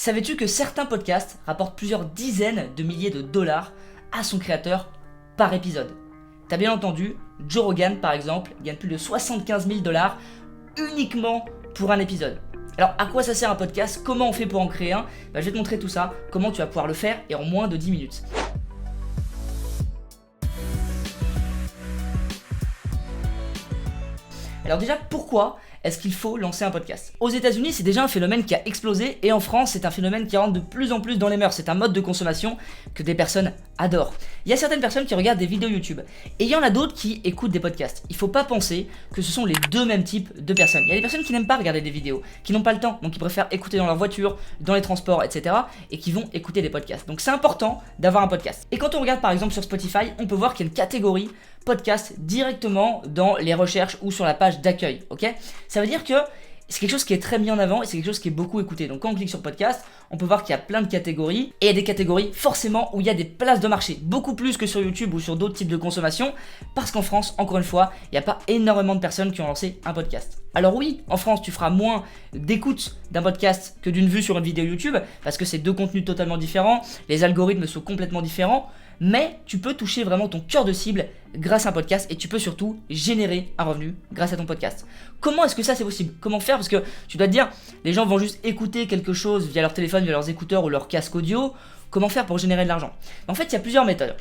Savais-tu que certains podcasts rapportent plusieurs dizaines de milliers de dollars à son créateur par épisode? T'as bien entendu, Joe Rogan par exemple gagne plus de 75 000 dollars uniquement pour un épisode. Alors à quoi ça sert un podcast? Comment on fait pour en créer un? Je vais te montrer tout ça, comment tu vas pouvoir le faire et en moins de 10 minutes. Alors déjà, pourquoi est-ce qu'il faut lancer un podcast? Aux États-Unis, c'est déjà un phénomène qui a explosé et en France, c'est un phénomène qui rentre de plus en plus dans les mœurs. C'est un mode de consommation que des personnes adorent. Il y a certaines personnes qui regardent des vidéos YouTube et il y en a d'autres qui écoutent des podcasts. Il ne faut pas penser que ce sont les deux mêmes types de personnes. Il y a des personnes qui n'aiment pas regarder des vidéos, qui n'ont pas le temps, donc qui préfèrent écouter dans leur voiture, dans les transports, etc. et qui vont écouter des podcasts. Donc c'est important d'avoir un podcast. Et quand on regarde par exemple sur Spotify, on peut voir qu'il y a une catégorie podcast directement dans les recherches ou sur la page d'accueil, ok? Ça veut dire que c'est quelque chose qui est très mis en avant et c'est quelque chose qui est beaucoup écouté. Donc quand on clique sur podcast, on peut voir qu'il y a plein de catégories et il y a des catégories forcément où il y a des places de marché, beaucoup plus que sur YouTube ou sur d'autres types de consommation, parce qu'en France, encore une fois, il n'y a pas énormément de personnes qui ont lancé un podcast. Alors oui, en France, tu feras moins d'écoute d'un podcast que d'une vue sur une vidéo YouTube, parce que c'est deux contenus totalement différents, les algorithmes sont complètement différents, mais tu peux toucher vraiment ton cœur de cible grâce à un podcast et tu peux surtout générer un revenu grâce à ton podcast. Comment est-ce que ça c'est possible? Comment faire? Parce que tu dois te dire, les gens vont juste écouter quelque chose via leur téléphone, via leurs écouteurs ou leur casque audio. Comment faire pour générer de l'argent? En fait, il y a plusieurs méthodes.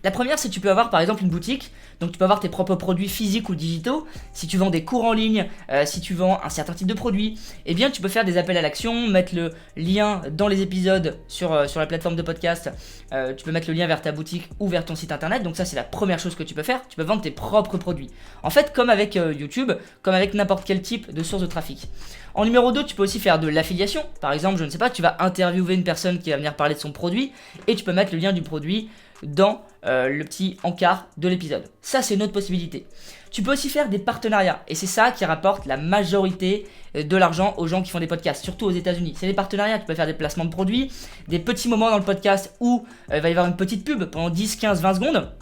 La première, c'est que tu peux avoir par exemple une boutique, donc tu peux avoir tes propres produits physiques ou digitaux. Si tu vends des cours en ligne, si tu vends un certain type de produit, eh bien tu peux faire des appels à l'action, mettre le lien dans les épisodes sur la plateforme de podcast. Tu peux mettre le lien vers ta boutique ou vers ton site internet. Donc ça, c'est la première chose que tu peux faire. Tu peux vendre tes propres produits. En fait, comme avec YouTube, comme avec n'importe quel type de source de trafic. En numéro 2, tu peux aussi faire de l'affiliation. Par exemple, je ne sais pas, tu vas interviewer une personne qui va venir parler de son produit et tu peux mettre le lien du produit dans le petit encart de l'épisode. Ça, c'est une autre possibilité. Tu peux aussi faire des partenariats et c'est ça qui rapporte la majorité de l'argent aux gens qui font des podcasts, surtout aux États-Unis. C'est des partenariats, tu peux faire des placements de produits, des petits moments dans le podcast où il va y avoir une petite pub pendant 10, 15, 20 secondes.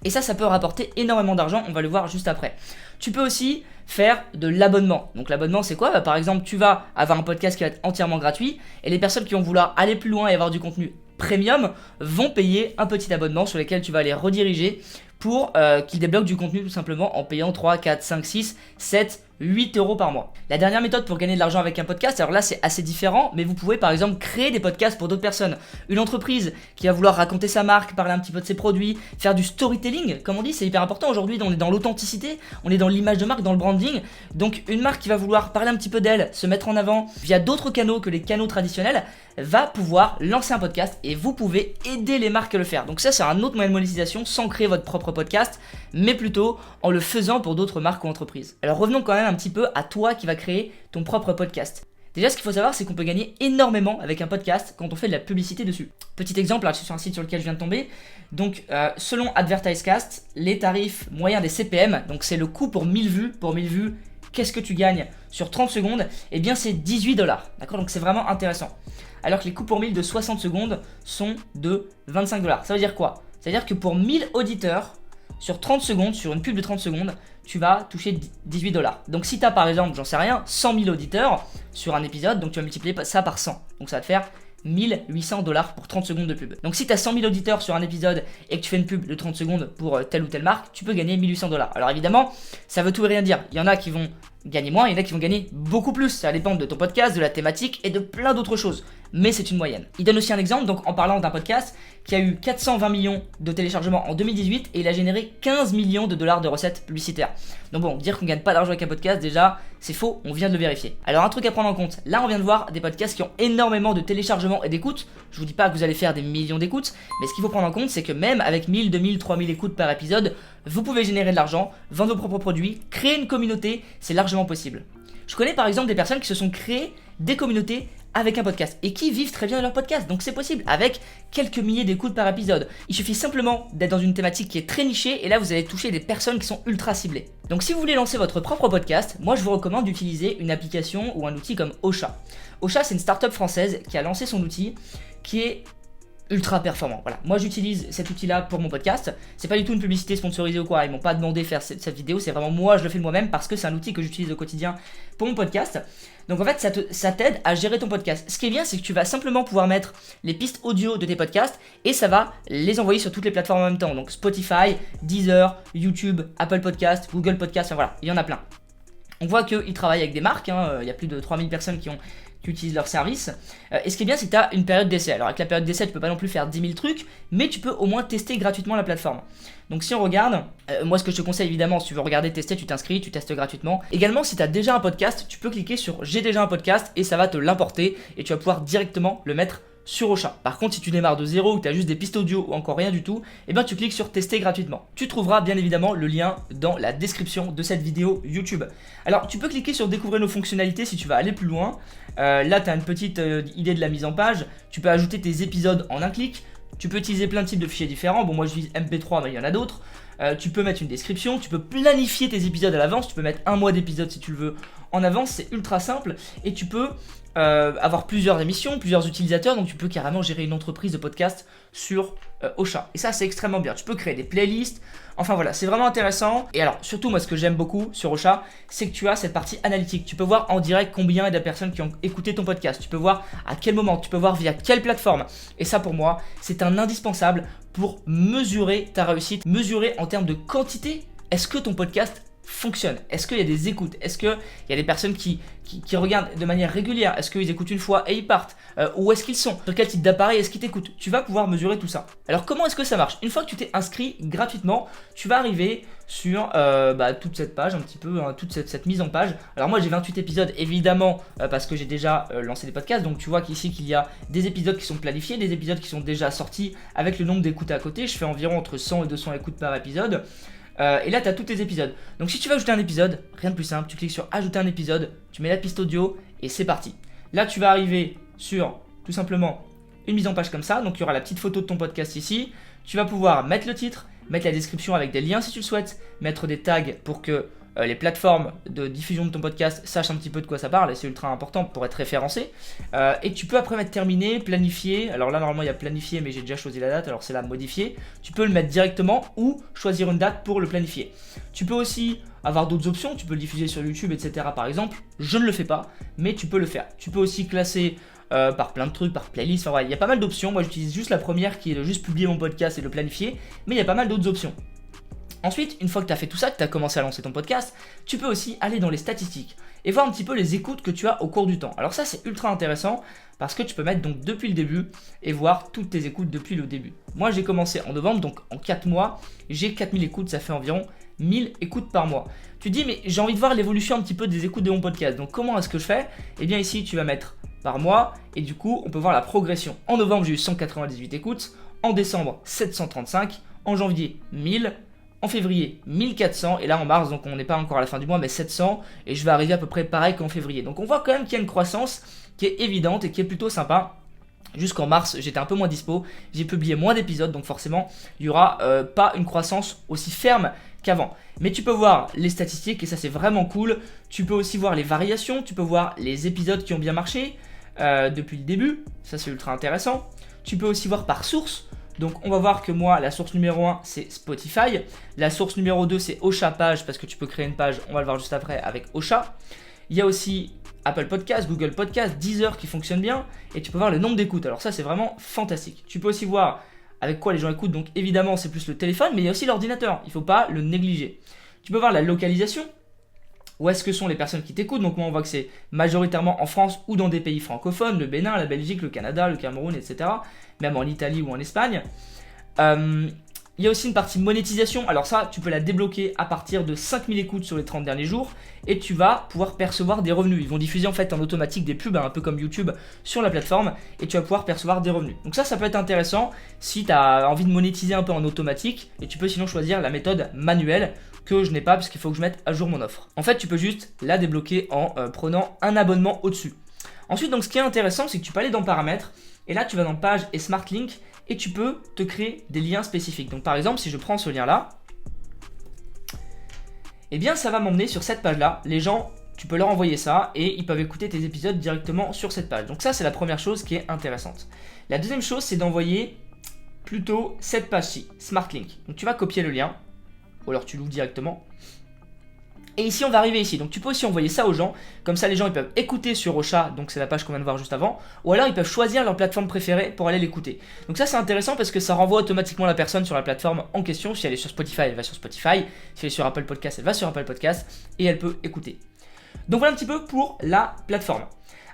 Et ça peut rapporter énormément d'argent, on va le voir juste après. Tu peux aussi faire de l'abonnement. Donc l'abonnement c'est quoi? Par exemple, tu vas avoir un podcast qui va être entièrement gratuit et les personnes qui vont vouloir aller plus loin et avoir du contenu premium vont payer un petit abonnement sur lequel tu vas les rediriger pour qu'ils débloquent du contenu tout simplement en payant 3, 4, 5, 6, 7, 8 euros par mois. La dernière méthode pour gagner de l'argent avec un podcast, alors là c'est assez différent, mais vous pouvez par exemple créer des podcasts pour d'autres personnes. Une entreprise qui va vouloir raconter sa marque, parler un petit peu de ses produits, faire du storytelling, comme on dit, c'est hyper important aujourd'hui, on est dans l'authenticité, on est dans l'image de marque, dans le branding. Donc une marque qui va vouloir parler un petit peu d'elle, se mettre en avant via d'autres canaux que les canaux traditionnels, va pouvoir lancer un podcast et vous pouvez aider les marques à le faire. Donc ça c'est un autre moyen de monétisation sans créer votre propre podcast, mais plutôt en le faisant pour d'autres marques ou entreprises. Alors revenons quand même un petit peu à toi qui va créer ton propre podcast. Déjà, ce qu'il faut savoir, c'est qu'on peut gagner énormément avec un podcast quand on fait de la publicité dessus. Petit exemple, là, je suis sur un site sur lequel je viens de tomber. Donc, selon AdvertiseCast, les tarifs moyens des CPM, donc c'est le coût pour 1000 vues. Pour 1000 vues, qu'est-ce que tu gagnes sur 30 secondes? Eh bien, c'est 18 $. D'accord? Donc, c'est vraiment intéressant. Alors que les coûts pour 1000 de 60 secondes sont de 25 $. Ça veut dire quoi? Ça veut dire que pour 1000 auditeurs, sur 30 secondes, sur une pub de 30 secondes, tu vas toucher 18 $. Donc si tu as par exemple, j'en sais rien, 100 000 auditeurs sur un épisode, donc tu vas multiplier ça par 100. Donc ça va te faire 1800 $ pour 30 secondes de pub. Donc si tu as 100 000 auditeurs sur un épisode et que tu fais une pub de 30 secondes pour telle ou telle marque, tu peux gagner 1800 $. Alors évidemment, ça veut tout et rien dire. Il y en a qui vont gagner moins, il y en a qui vont gagner beaucoup plus. Ça dépend de ton podcast, de la thématique et de plein d'autres choses. Mais c'est une moyenne. Il donne aussi un exemple, donc en parlant d'un podcast qui a eu 420 millions de téléchargements en 2018 et il a généré 15 millions de dollars de recettes publicitaires. Donc bon, dire qu'on gagne pas d'argent avec un podcast, déjà, c'est faux, on vient de le vérifier. Alors un truc à prendre en compte, là on vient de voir des podcasts qui ont énormément de téléchargements et d'écoutes. Je vous dis pas que vous allez faire des millions d'écoutes, mais ce qu'il faut prendre en compte, c'est que même avec 1000, 2000, 3000 écoutes par épisode, vous pouvez générer de l'argent, vendre vos propres produits, créer une communauté, c'est largement possible. Je connais par exemple des personnes qui se sont créées des communautés avec un podcast et qui vivent très bien de leur podcast, donc c'est possible avec quelques milliers d'écoutes par épisode. Il suffit simplement d'être dans une thématique qui est très nichée et là vous allez toucher des personnes qui sont ultra ciblées. Donc si vous voulez lancer votre propre podcast, moi je vous recommande d'utiliser une application ou un outil comme Ocha. Ocha, c'est une startup française qui a lancé son outil qui est ultra performant. Voilà, moi j'utilise cet outil-là pour mon podcast. C'est pas du tout une publicité sponsorisée ou quoi. Ils m'ont pas demandé de faire cette vidéo. C'est vraiment moi, je le fais de moi-même parce que c'est un outil que j'utilise au quotidien pour mon podcast. Donc en fait, ça t'aide à gérer ton podcast. Ce qui est bien, c'est que tu vas simplement pouvoir mettre les pistes audio de tes podcasts et ça va les envoyer sur toutes les plateformes en même temps. Donc Spotify, Deezer, YouTube, Apple Podcast, Google Podcast, enfin voilà, il y en a plein. On voit qu'ils travaillent avec des marques, il y a plus de 3000 personnes qui utilisent leur service. Et ce qui est bien, c'est que tu as une période d'essai. Alors avec la période d'essai, tu peux pas non plus faire 10 000 trucs, mais tu peux au moins tester gratuitement la plateforme. Donc si on regarde, moi ce que je te conseille évidemment, si tu veux regarder, tester, tu t'inscris, tu testes gratuitement. Également, si tu as déjà un podcast, tu peux cliquer sur j'ai déjà un podcast et ça va te l'importer et tu vas pouvoir directement le mettre sur Ocha. Par contre, si tu démarres de zéro ou que tu as juste des pistes audio ou encore rien du tout, eh bien tu cliques sur tester gratuitement. Tu trouveras bien évidemment le lien dans la description de cette vidéo YouTube. Alors tu peux cliquer sur découvrir nos fonctionnalités si tu vas aller plus loin. Là tu as une petite idée de la mise en page. Tu peux ajouter tes épisodes en un clic. Tu peux utiliser plein de types de fichiers différents. Bon, moi j'utilise MP3, mais il y en a d'autres. Tu peux mettre une description, tu peux planifier tes épisodes à l'avance, tu peux mettre un mois d'épisodes si tu le veux en avance, c'est ultra simple et tu peux avoir plusieurs émissions, plusieurs utilisateurs, donc tu peux carrément gérer une entreprise de podcast sur Ocha. Et ça c'est extrêmement bien, tu peux créer des playlists, enfin voilà, c'est vraiment intéressant. Et alors surtout moi ce que j'aime beaucoup sur Ocha, c'est que tu as cette partie analytique, tu peux voir en direct combien il y a de personnes qui ont écouté ton podcast, tu peux voir à quel moment, tu peux voir via quelle plateforme. Et ça pour moi c'est un indispensable pour mesurer ta réussite, mesurer en termes de quantité, est-ce que ton podcast fonctionne? Est-ce qu'il y a des écoutes? Est-ce qu'il y a des personnes qui regardent de manière régulière? Est-ce qu'ils écoutent une fois et ils partent? Où est-ce qu'ils sont? Sur quel type d'appareil est-ce qu'ils t'écoutent? Tu vas pouvoir mesurer tout ça. Alors comment est-ce que ça marche? Une fois que tu t'es inscrit gratuitement, tu vas arriver sur toute cette page, un petit peu, toute cette mise en page. Alors moi j'ai 28 épisodes évidemment parce que j'ai déjà lancé des podcasts. Donc tu vois qu'ici qu'il y a des épisodes qui sont planifiés, des épisodes qui sont déjà sortis avec le nombre d'écoutes à côté. Je fais environ entre 100 et 200 écoutes par épisode. Et là tu as tous tes épisodes. Donc si tu veux ajouter un épisode, rien de plus simple, tu cliques sur ajouter un épisode, tu mets la piste audio et c'est parti. Là tu vas arriver sur tout simplement une mise en page comme ça, donc il y aura la petite photo de ton podcast ici. Tu vas pouvoir mettre le titre, mettre la description avec des liens si tu le souhaites, mettre des tags pour que les plateformes de diffusion de ton podcast sachent un petit peu de quoi ça parle et c'est ultra important pour être référencé. Et tu peux après mettre terminé, planifier. Alors là normalement il y a planifié mais j'ai déjà choisi la date, alors c'est là modifier. Tu peux le mettre directement ou choisir une date pour le planifier. Tu peux aussi avoir d'autres options, tu peux le diffuser sur YouTube etc. par exemple. Je ne le fais pas mais tu peux le faire. Tu peux aussi classer par plein de trucs, par playlist, enfin ouais, il y a pas mal d'options. Moi j'utilise juste la première qui est de juste publier mon podcast et de le planifier, mais il y a pas mal d'autres options. Ensuite, une fois que tu as fait tout ça, que tu as commencé à lancer ton podcast, tu peux aussi aller dans les statistiques et voir un petit peu les écoutes que tu as au cours du temps. Alors ça, c'est ultra intéressant parce que tu peux mettre donc depuis le début et voir toutes tes écoutes depuis le début. Moi, j'ai commencé en novembre, donc en 4 mois, j'ai 4000 écoutes, ça fait environ 1000 écoutes par mois. Tu te dis, mais j'ai envie de voir l'évolution un petit peu des écoutes de mon podcast. Donc comment est-ce que je fais? Eh bien ici, tu vas mettre par mois et du coup, on peut voir la progression. En novembre, j'ai eu 198 écoutes, en décembre, 735, en janvier, 1000, en février 1400 et là en mars, donc on n'est pas encore à la fin du mois mais 700 et je vais arriver à peu près pareil qu'en février. Donc on voit quand même qu'il y a une croissance qui est évidente et qui est plutôt sympa. Jusqu'en mars j'étais un peu moins dispo, j'ai publié moins d'épisodes donc forcément il n'y aura pas une croissance aussi ferme qu'avant. Mais tu peux voir les statistiques et ça c'est vraiment cool. Tu peux aussi voir les variations, tu peux voir les épisodes qui ont bien marché depuis le début, ça c'est ultra intéressant. Tu peux aussi voir par source. Donc on va voir que moi la source numéro 1 c'est Spotify, la source numéro 2 c'est Ocha page parce que tu peux créer une page, on va le voir juste après avec Ocha. Il y a aussi Apple Podcast, Google Podcast, Deezer qui fonctionne bien et tu peux voir le nombre d'écoutes. Alors ça c'est vraiment fantastique. Tu peux aussi voir avec quoi les gens écoutent, donc évidemment c'est plus le téléphone mais il y a aussi l'ordinateur, il ne faut pas le négliger. Tu peux voir la localisation. Où est-ce que sont les personnes qui t'écoutent? Donc moi on voit que c'est majoritairement en France ou dans des pays francophones, le Bénin, la Belgique, le Canada, le Cameroun, etc. Même en Italie ou en Espagne. Il y a aussi une partie monétisation. Alors ça, tu peux la débloquer à partir de 5000 écoutes sur les 30 derniers jours. Et tu vas pouvoir percevoir des revenus. Ils vont diffuser en fait en automatique des pubs, un peu comme YouTube, sur la plateforme. Et tu vas pouvoir percevoir des revenus. Donc ça peut être intéressant si tu as envie de monétiser un peu en automatique. Et tu peux sinon choisir la méthode manuelle, que je n'ai pas parce qu'il faut que je mette à jour mon offre. En fait, tu peux juste la débloquer en prenant un abonnement au-dessus. Ensuite, donc, ce qui est intéressant, c'est que tu peux aller dans paramètres et là, tu vas dans page et Smart Link et tu peux te créer des liens spécifiques. Donc, par exemple, si je prends ce lien-là, eh bien, ça va m'emmener sur cette page-là. Les gens, tu peux leur envoyer ça et ils peuvent écouter tes épisodes directement sur cette page. Donc ça, c'est la première chose qui est intéressante. La deuxième chose, c'est d'envoyer plutôt cette page-ci, Smart Link. Donc tu vas copier le lien, ou alors tu l'ouvres directement. Et ici on va arriver ici, donc tu peux aussi envoyer ça aux gens, comme ça les gens ils peuvent écouter sur Ocha, donc c'est la page qu'on vient de voir juste avant, ou alors ils peuvent choisir leur plateforme préférée pour aller l'écouter. Donc ça c'est intéressant parce que ça renvoie automatiquement la personne sur la plateforme en question. Si elle est sur Spotify, elle va sur Spotify, si elle est sur Apple Podcast, elle va sur Apple Podcast et elle peut écouter. Donc voilà un petit peu pour la plateforme.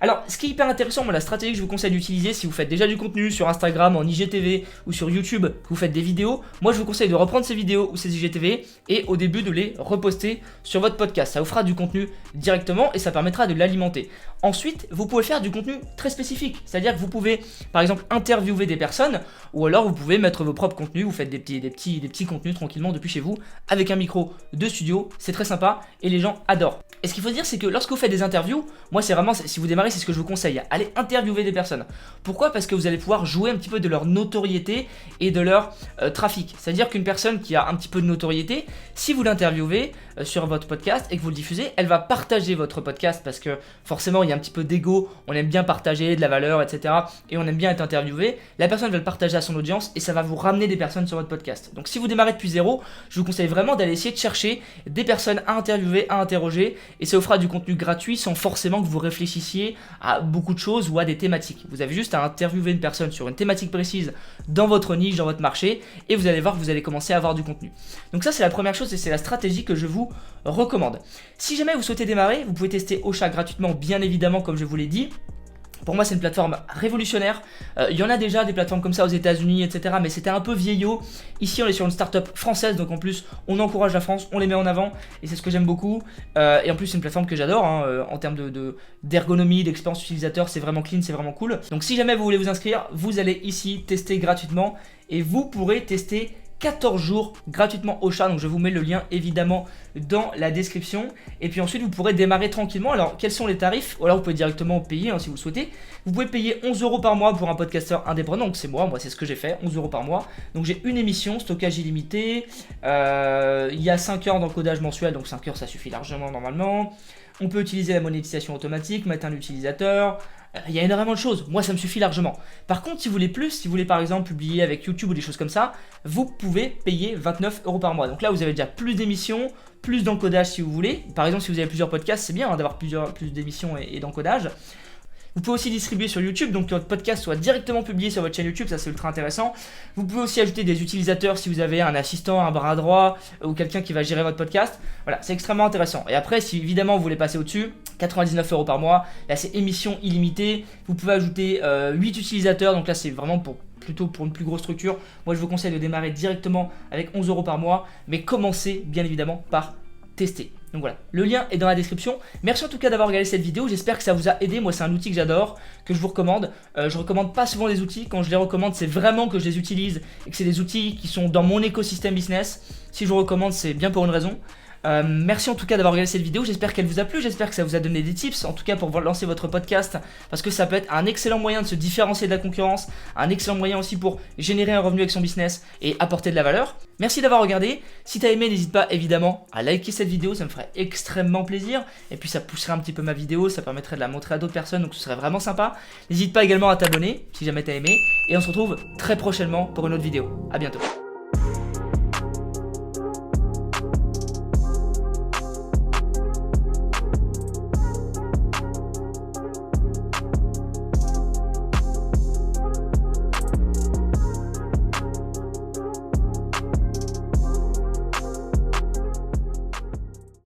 Alors, ce qui est hyper intéressant, moi, la stratégie que je vous conseille d'utiliser si vous faites déjà du contenu sur Instagram, en IGTV ou sur YouTube, que vous faites des vidéos, moi je vous conseille de reprendre ces vidéos ou ces IGTV et au début de les reposter sur votre podcast. Ça vous fera du contenu directement et ça permettra de l'alimenter. Ensuite, vous pouvez faire du contenu très spécifique, c'est-à-dire que vous pouvez par exemple interviewer des personnes ou alors vous pouvez mettre vos propres contenus, vous faites des petits contenus tranquillement depuis chez vous avec un micro de studio, c'est très sympa et les gens adorent. Et ce qu'il faut dire, c'est que lorsque vous faites des interviews, moi c'est vraiment, si vous démarrez, c'est ce que je vous conseille, allez interviewer des personnes. Pourquoi ? Parce que vous allez pouvoir jouer un petit peu de leur notoriété et de leur trafic. C'est-à-dire qu'une personne qui a un petit peu de notoriété, si vous l'interviewez sur votre podcast et que vous le diffusez, elle va partager votre podcast parce que forcément il y a un petit peu d'ego, on aime bien partager de la valeur, etc. Et on aime bien être interviewé. La personne va le partager à son audience et ça va vous ramener des personnes sur votre podcast. Donc si vous démarrez depuis zéro, je vous conseille vraiment d'aller essayer de chercher des personnes à interviewer, à interroger, et ça vous fera du contenu gratuit sans forcément que vous réfléchissiez à beaucoup de choses ou à des thématiques. Vous avez juste à interviewer une personne sur une thématique précise dans votre niche, dans votre marché, et vous allez voir que vous allez commencer à avoir du contenu. Donc ça c'est la première chose et c'est la stratégie que je vous recommande. Si jamais vous souhaitez démarrer, vous pouvez tester Ocha gratuitement, bien évidemment, comme je vous l'ai dit. Pour moi, c'est une plateforme révolutionnaire. Il y en a déjà des plateformes comme ça aux États-Unis, etc. Mais c'était un peu vieillot. Ici, on est sur une startup française, donc en plus, on encourage la France, on les met en avant, et c'est ce que j'aime beaucoup. Et en plus, c'est une plateforme que j'adore en termes d'ergonomie, d'expérience utilisateur. C'est vraiment clean, c'est vraiment cool. Donc, si jamais vous voulez vous inscrire, vous allez ici tester gratuitement, et vous pourrez tester 14 jours gratuitement Ocha, donc je vous mets le lien évidemment dans la description. Et puis ensuite vous pourrez démarrer tranquillement. Alors quels sont les tarifs? Ou alors vous pouvez directement payer si vous le souhaitez. Vous pouvez payer 11 € par mois pour un podcasteur indépendant, donc c'est moi c'est ce que j'ai fait, 11 € par mois. Donc j'ai une émission, stockage illimité, il y a 5 heures d'encodage mensuel, donc 5 heures ça suffit largement normalement. On peut utiliser la monétisation automatique, mettre un utilisateur. Il y a énormément de choses, moi ça me suffit largement. Par contre, si vous voulez plus, si vous voulez par exemple publier avec YouTube ou des choses comme ça, vous pouvez payer 29 € par mois. Donc là, vous avez déjà plus d'émissions, plus d'encodage si vous voulez. Par exemple, si vous avez plusieurs podcasts, c'est bien d'avoir plus d'émissions et d'encodage. Vous pouvez aussi distribuer sur YouTube, donc que votre podcast soit directement publié sur votre chaîne YouTube, ça c'est ultra intéressant. Vous pouvez aussi ajouter des utilisateurs si vous avez un assistant, un bras droit ou quelqu'un qui va gérer votre podcast. Voilà, c'est extrêmement intéressant. Et après, si évidemment vous voulez passer au-dessus, 99 € par mois, là c'est émission illimitée. Vous pouvez ajouter 8 utilisateurs, donc là c'est vraiment plutôt pour une plus grosse structure. Moi je vous conseille de démarrer directement avec 11 € par mois, mais commencez bien évidemment par tester. Donc voilà, le lien est dans la description. Merci en tout cas d'avoir regardé cette vidéo, j'espère que ça vous a aidé. Moi c'est un outil que j'adore, que je vous recommande. Je recommande pas souvent les outils, quand je les recommande c'est vraiment que je les utilise et que c'est des outils qui sont dans mon écosystème business. Si je vous recommande c'est bien pour une raison. Merci en tout cas d'avoir regardé cette vidéo, j'espère qu'elle vous a plu, j'espère que ça vous a donné des tips en tout cas pour lancer votre podcast, parce que ça peut être un excellent moyen de se différencier de la concurrence, un excellent moyen aussi pour générer un revenu avec son business et apporter de la valeur. Merci d'avoir regardé, si t'as aimé n'hésite pas évidemment à liker cette vidéo, ça me ferait extrêmement plaisir et puis ça pousserait un petit peu ma vidéo, ça permettrait de la montrer à d'autres personnes, donc ce serait vraiment sympa. N'hésite pas également à t'abonner si jamais t'as aimé et on se retrouve très prochainement pour une autre vidéo. À bientôt.